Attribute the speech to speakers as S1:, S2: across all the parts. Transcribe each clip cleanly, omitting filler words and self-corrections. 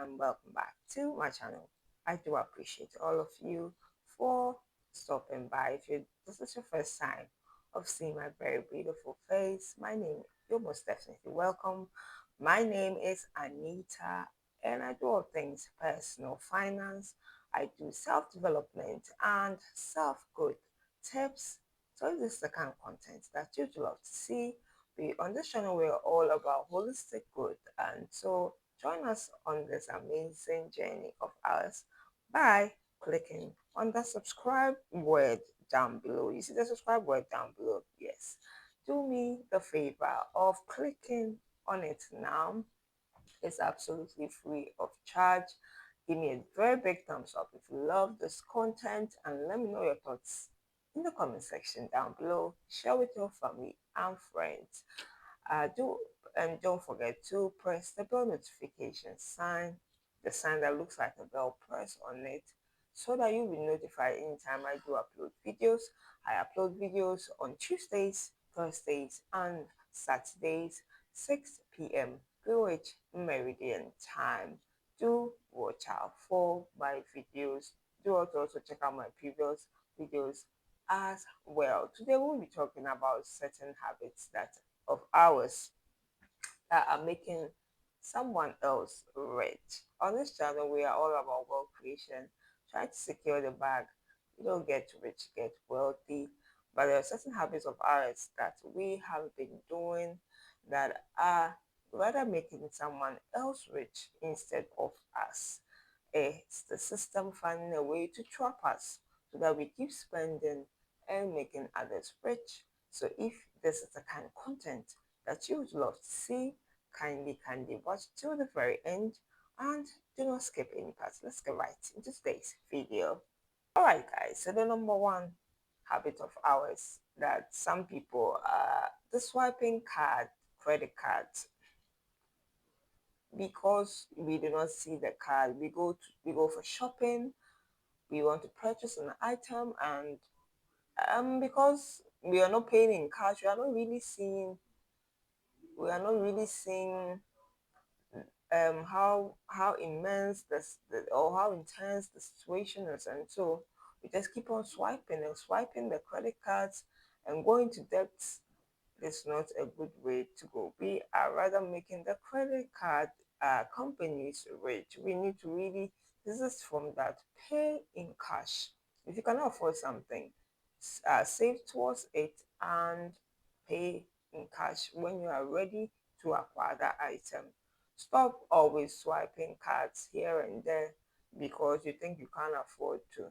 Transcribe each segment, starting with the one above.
S1: and welcome back to my channel. I do appreciate all of you for stopping by. If this is your first time of seeing my very beautiful face, you're most definitely welcome. My name is Anita, and I do all things personal finance. I do self-development and self-growth tips. So if this is the kind of content that you'd love to see, on this channel we're all about holistic growth, and so join us on this amazing journey of ours by clicking on the subscribe word down below. You see the subscribe word down below? Yes, do me the favor of clicking on it now. It's absolutely free of charge. Give me a very big thumbs up if you love this content, and let me know your thoughts in the comment section down below. Share with your family and friends. Do and don't forget to press the bell notification sign, the sign that looks like a bell. Press on it so that you'll be notified anytime I do upload videos. I upload videos on Tuesdays, Thursdays, and Saturdays, 6 p.m. Greenwich Meridian time. Do watch out for my videos. Do also check out my previous videos as well. Today we'll be talking about certain habits that of ours that are making someone else rich. On this channel, we are all about wealth creation, trying to secure the bag. You don't get rich, get wealthy. But there are certain habits of ours that we have been doing that are rather making someone else rich instead of us. It's the system finding a way to trap us so that we keep spending and making others rich. So if this is the kind of content that you would love to see, kindly watch till the very end and do not skip any parts. Let's get right into today's video. Alright guys, so the number one habit of ours that some people are the swiping credit cards. Because we do not see the card, we go for shopping, we want to purchase an item, and because we are not paying in cash, we are not really seeing how immense or how intense the situation is, and so we just keep on swiping and swiping the credit cards and going to debts. Is not a good way to go. We are rather making the credit card companies rich. We need to really desist from that. Pay in cash. If you cannot afford something, save towards it and pay in cash when you are ready to acquire that item. Stop always swiping cards here and there because you think you can't afford to.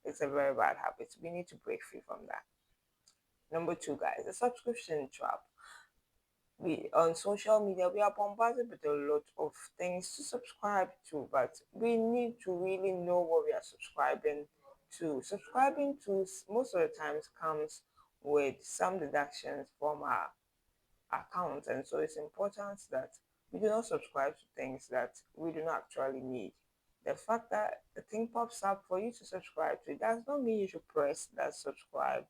S1: It's a very bad habit. We need to break free from that. Number two, guys, the subscription trap. We on social media we are bombarded with a lot of things to subscribe to, but we need to really know what we are subscribing to. Subscribing to most of the times comes with some deductions from our account, and so it's important that we do not subscribe to things that we do not actually need. The fact that the thing pops up for you to subscribe to, it does not mean you should press that subscribe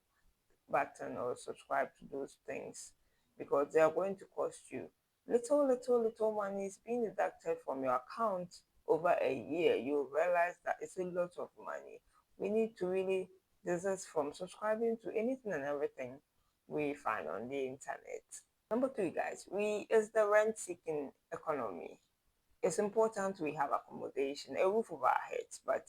S1: button or subscribe to those things, because they are going to cost you little money is being deducted from your account over a year. You realize that it's a lot of money. We need to really desist from subscribing to anything and everything we find on the internet. Number three, guys, we is the rent seeking economy. It's important we have accommodation, a roof over our heads, but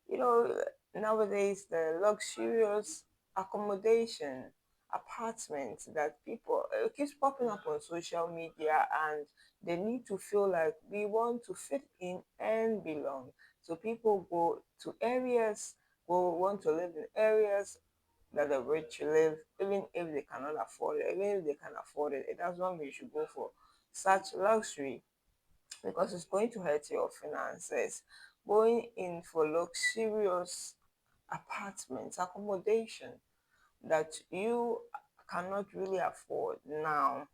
S1: you know, nowadays the luxurious accommodation, apartments that people keeps popping up on social media, and they need to feel like we want to fit in and belong. So people go to areas, will want to live in areas that the rich live, even if they cannot afford it. Even if they can afford it, it does not mean you should go for such luxury, because it's going to hurt your finances. Going in for luxurious apartments, accommodation that you cannot really afford now,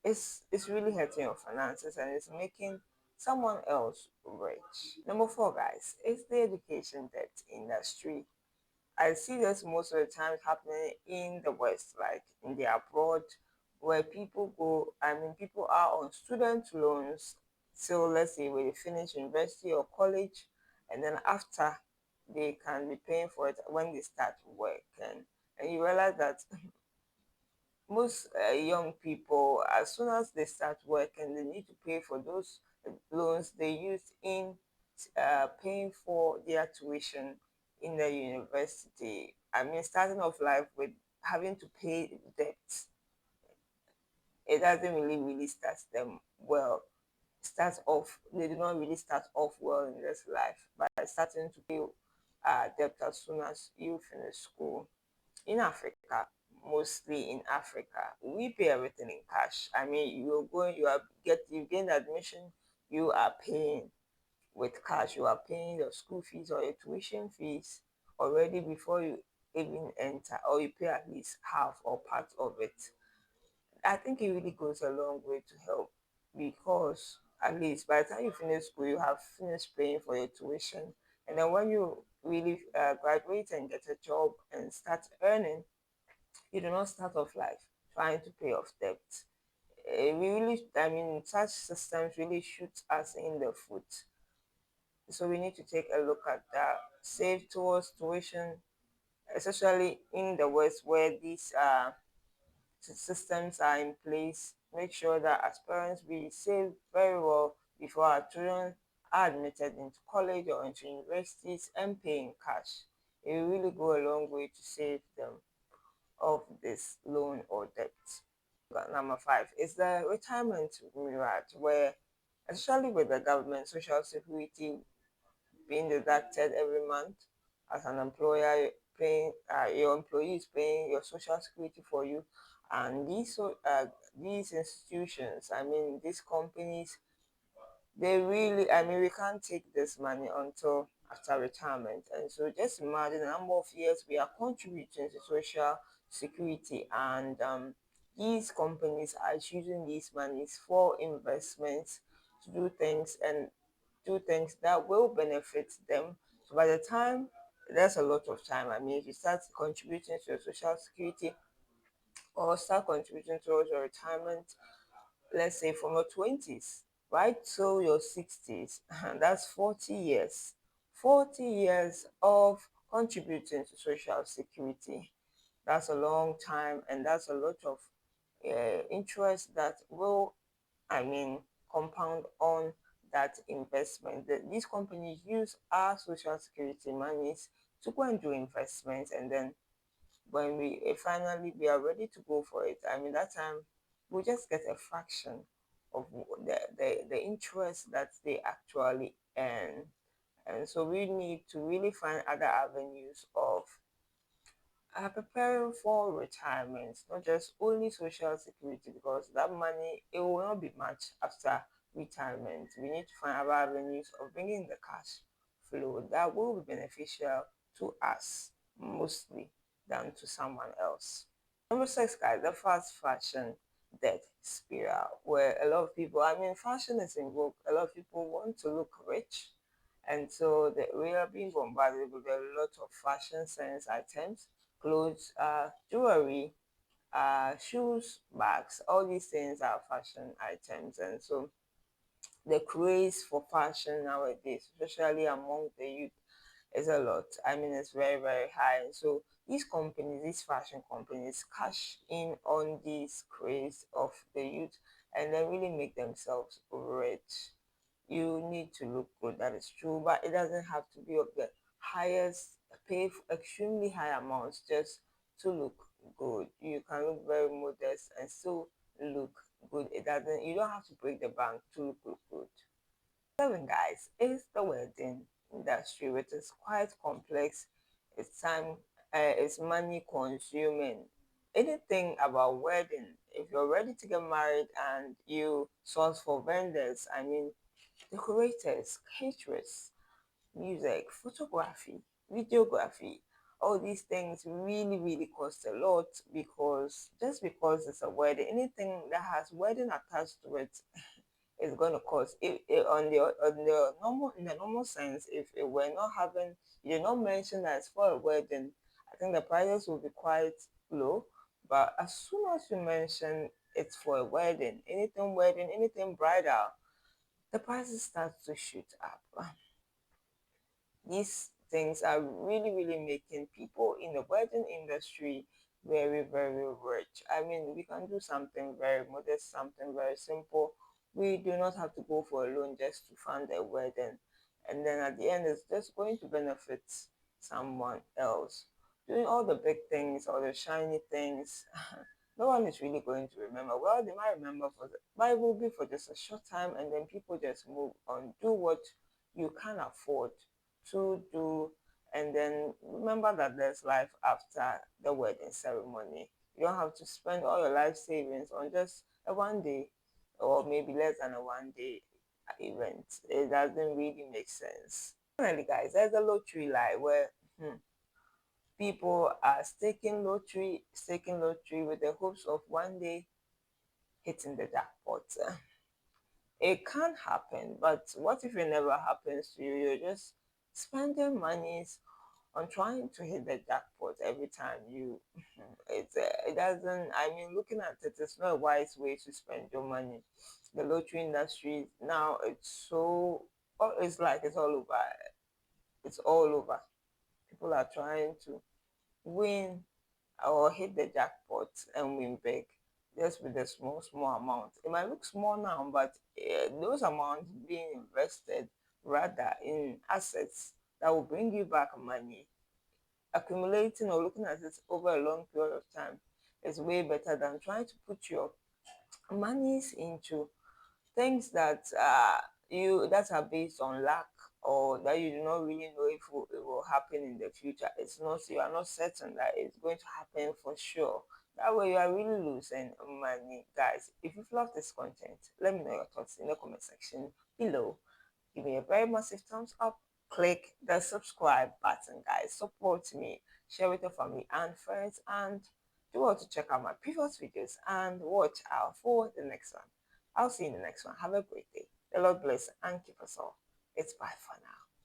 S1: it's really hurting your finances and it's making someone else rich. Number four, guys, is the education debt industry. I see this most of the time happening in the West, like in the abroad, where people are on student loans So let's say when they finish university or college, and then after they can be paying for it when they start work. And you realize that most young people, as soon as they start working, they need to pay for those loans they used in paying for their tuition in the university. I mean, starting off life with having to pay debt, it doesn't really start them well. Starts off, they do not really start off well in this life by starting to pay debt as soon as you finish school. In Africa, mostly in Africa, we pay everything in cash. I mean, you gain admission, you are paying with cash. You are paying your school fees or your tuition fees already before you even enter, or you pay at least half or part of it. I think it really goes a long way to help, because at least by the time you finish school, you have finished paying for your tuition. And then when you really graduate and get a job and start earning, you do not start off life trying to pay off debt. We really, I mean, such systems really shoot us in the foot. So we need to take a look at that. Save towards tuition, especially in the West where these systems are in place. Make sure that as parents we save very well before our children are admitted into college or into universities and paying cash. It will really go a long way to save them of this loan or debt. Number five is the retirement mirage, where especially with the government social security being deducted every month, as an employer paying your employee is paying your social security for you, and these institutions, I mean these companies, they really, I mean we can't take this money until after retirement. And so just imagine the number of years we are contributing to social security, and these companies are using these monies for investments to do things that will benefit them. So by the time, there's a lot of time. I mean, if you start contributing to your social security or start contributing towards your retirement, let's say from your 20s, right till your 60s, that's 40 years. 40 years of contributing to social security. That's a long time, and that's a lot of interest that will, I mean, compound on that investment. These companies use our social security monies to go and do investments, and then when we finally we are ready to go for it, I mean, that time we just get a fraction of the interest that they actually earn. And so we need to really find other avenues of preparing for retirement, not just only social security, because that money it will not be much after retirement. We need to find other avenues of bringing the cash flow that will be beneficial to us mostly than to someone else. Number six, guys, the fast fashion debt spiral, where a lot of people, I mean, fashion is in vogue. A lot of people want to look rich, and so we are being bombarded with a lot of fashion sense items, clothes, jewelry, shoes, bags. All these things are fashion items, and so the craze for fashion nowadays, especially among the youth, is a lot. I mean, it's very high. And so these companies, these fashion companies, cash in on this craze of the youth and then really make themselves rich. You need to look good, that is true, but it doesn't have to be of the highest, pay extremely high amounts just to look good. You can look very modest and still look good. It doesn't, you don't have to break the bank to look good. Seven, guys, is the wedding industry, which is quite complex. It's time, it's money consuming. Anything about wedding, if you're ready to get married and you source for vendors, I mean, decorators, caterers, music, photography, videography, all these things really cost a lot, because just because it's a wedding, anything that has wedding attached to it is going to cost. On the normal, in the normal sense, if it were not having, you did not mention that it's for a wedding, I think the prices will be quite low. But as soon as you mention it's for a wedding, anything bridal, the prices start to shoot up. These things are really, really making people in the wedding industry very, very rich. I mean, we can do something very modest, something very simple. We do not have to go for a loan just to fund a wedding. And then at the end, it's just going to benefit someone else. Doing all the big things, all the shiny things, no one is really going to remember. Well, they might remember but it will be for just a short time, and then people just move on, do what you can afford to do, and then remember that there's life after the wedding ceremony. You don't have to spend all your life savings on just a 1 day or maybe less than a 1 day event. It doesn't really make sense. Finally, guys, there's a lottery lie where people are staking lottery with the hopes of one day hitting the jackpot. It can happen, but what if it never happens to you? You're just spending monies on trying to hit the jackpot every time you. It doesn't. I mean, looking at it, it's not a wise way to spend your money. The lottery industry now, it's so. Oh, it's like it's all over. It's all over. People are trying to win or hit the jackpot and win big just with a small, small amount. It might look small now, but those amounts being invested rather in assets that will bring you back money, accumulating or looking at it over a long period of time is way better than trying to put your monies into things that are based on luck, or that you do not really know if it will happen in the future. It's not, you are not certain that it's going to happen for sure. That way you are really losing money. Guys, if you've loved this content, let me know your thoughts in the comment section below. Give me a very massive thumbs up, click the subscribe button, guys. Support me, share with your family and friends, and do want to check out my previous videos and watch out for the next one. I'll see you in the next one. Have a great day. The Lord bless and keep us all. It's bye for now.